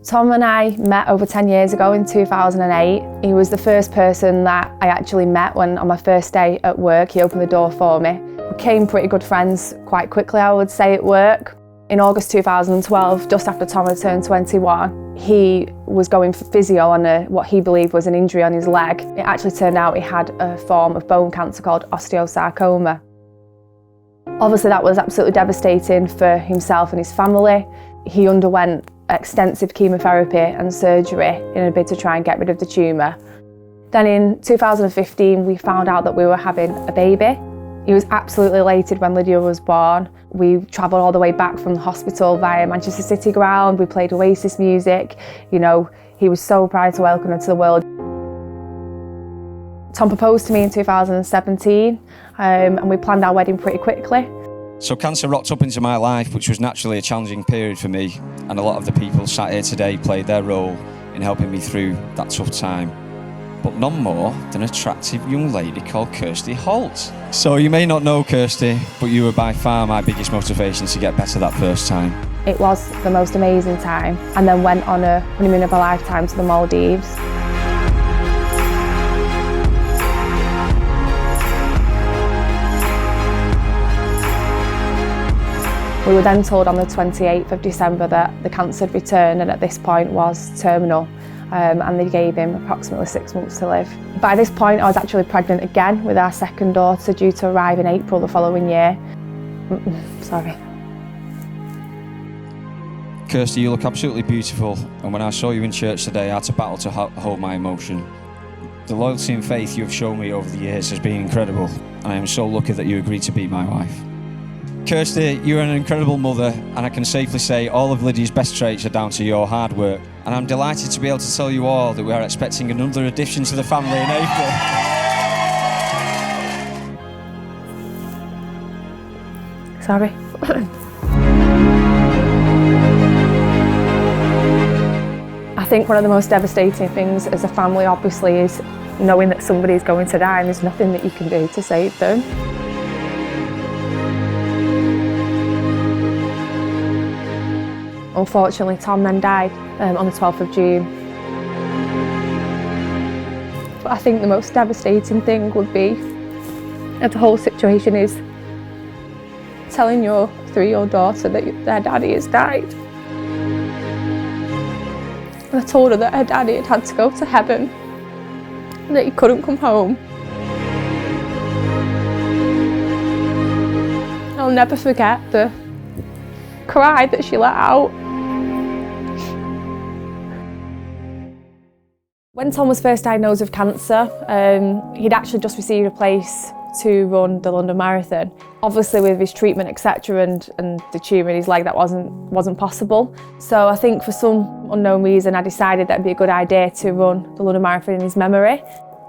Tom and I met over 10 years ago in 2008. He was the first person that I actually met when on my first day at work. He opened the door for me. We became pretty good friends quite quickly, I would say, at work. In August 2012, just after Tom had turned 21, he was going for physio on what he believed was an injury on his leg. It actually turned out he had a form of bone cancer called osteosarcoma. Obviously that was absolutely devastating for himself and his family. He underwent extensive chemotherapy and surgery in a bid to try and get rid of the tumour. Then in 2015 we found out that we were having a baby. He was absolutely elated when Lydia was born. We travelled all the way back from the hospital via Manchester City ground. We played Oasis music. You know, he was so proud to welcome her to the world. Tom proposed to me in 2017 and we planned our wedding pretty quickly. So cancer rocked up into my life, which was naturally a challenging period for me, and a lot of the people sat here today played their role in helping me through that tough time. But none more than an attractive young lady called Kirsty Holt. So you may not know Kirsty, but you were by far my biggest motivation to get better that first time. It was the most amazing time, and then went on a honeymoon of a lifetime to the Maldives. We were then told on the 28th of December that the cancer had returned and at this point was terminal, and they gave him approximately 6 months to live. By this point I was actually pregnant again with our second daughter, due to arrive in April the following year. Sorry. Kirsty, you look absolutely beautiful, and when I saw you in church today I had to battle to hold my emotion. The loyalty and faith you have shown me over the years has been incredible, and I am so lucky that you agreed to be my wife. Kirsty, you're an incredible mother, and I can safely say all of Lydia's best traits are down to your hard work. And I'm delighted to be able to tell you all that we are expecting another addition to the family in April. Sorry. I think one of the most devastating things as a family obviously is knowing that somebody's going to die and there's nothing that you can do to save them. Unfortunately, Tom then died on the 12th of June. But I think the most devastating thing would be, of the whole situation, is telling your 3-year-old daughter that their daddy has died. And I told her that her daddy had to go to heaven and that he couldn't come home. I'll never forget the cry that she let out. When Tom was first diagnosed with cancer, he'd actually just received a place to run the London Marathon. Obviously with his treatment, etc., and the tumour in his leg, that wasn't possible. So I think for some unknown reason I decided that it'd be a good idea to run the London Marathon in his memory.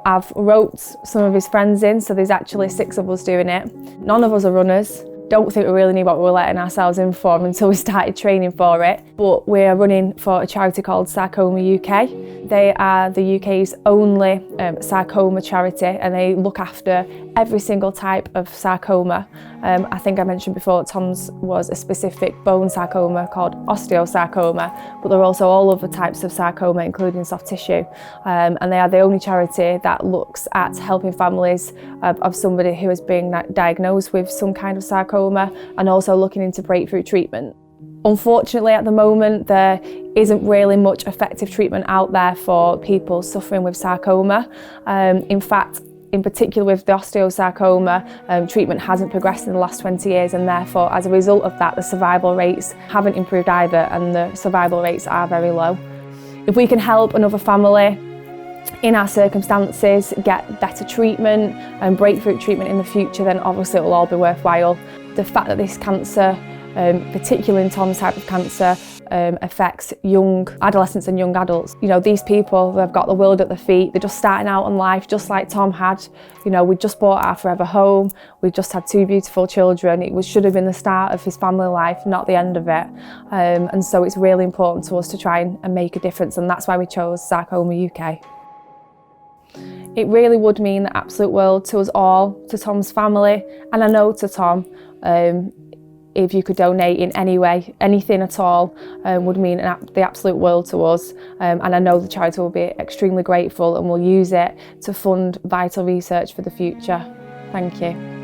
I've wrote some of his friends in, so there's actually 6 of us doing it. None of us are runners. Don't think we really knew what we were letting ourselves in for until we started training for it. But we're running for a charity called Sarcoma UK. They are the UK's only sarcoma charity, and they look after every single type of sarcoma. I think I mentioned before Tom's was a specific bone sarcoma called osteosarcoma, but there are also all other types of sarcoma, including soft tissue. And they are the only charity that looks at helping families of somebody who has been diagnosed with some kind of sarcoma, and also looking into breakthrough treatment. Unfortunately, at the moment, there isn't really much effective treatment out there for people suffering with sarcoma. In fact, in particular with the osteosarcoma, treatment hasn't progressed in the last 20 years, and therefore, as a result of that, the survival rates haven't improved either, and the survival rates are very low. If we can help another family in our circumstances get better treatment and breakthrough treatment in the future, then obviously it will all be worthwhile. The fact that this cancer, particularly in Tom's type of cancer, affects young adolescents and young adults. You know, these people, they've got the world at their feet, they're just starting out on life just like Tom had. You know, we just bought our forever home, we just had 2 beautiful children. It should have been the start of his family life, not the end of it. And so it's really important to us to try and make a difference, and that's why we chose Sarcoma UK. It really would mean the absolute world to us all, to Tom's family, and I know to Tom. if you could donate in any way, anything at all, would mean the absolute world to us. And I know the charity will be extremely grateful and will use it to fund vital research for the future. Thank you.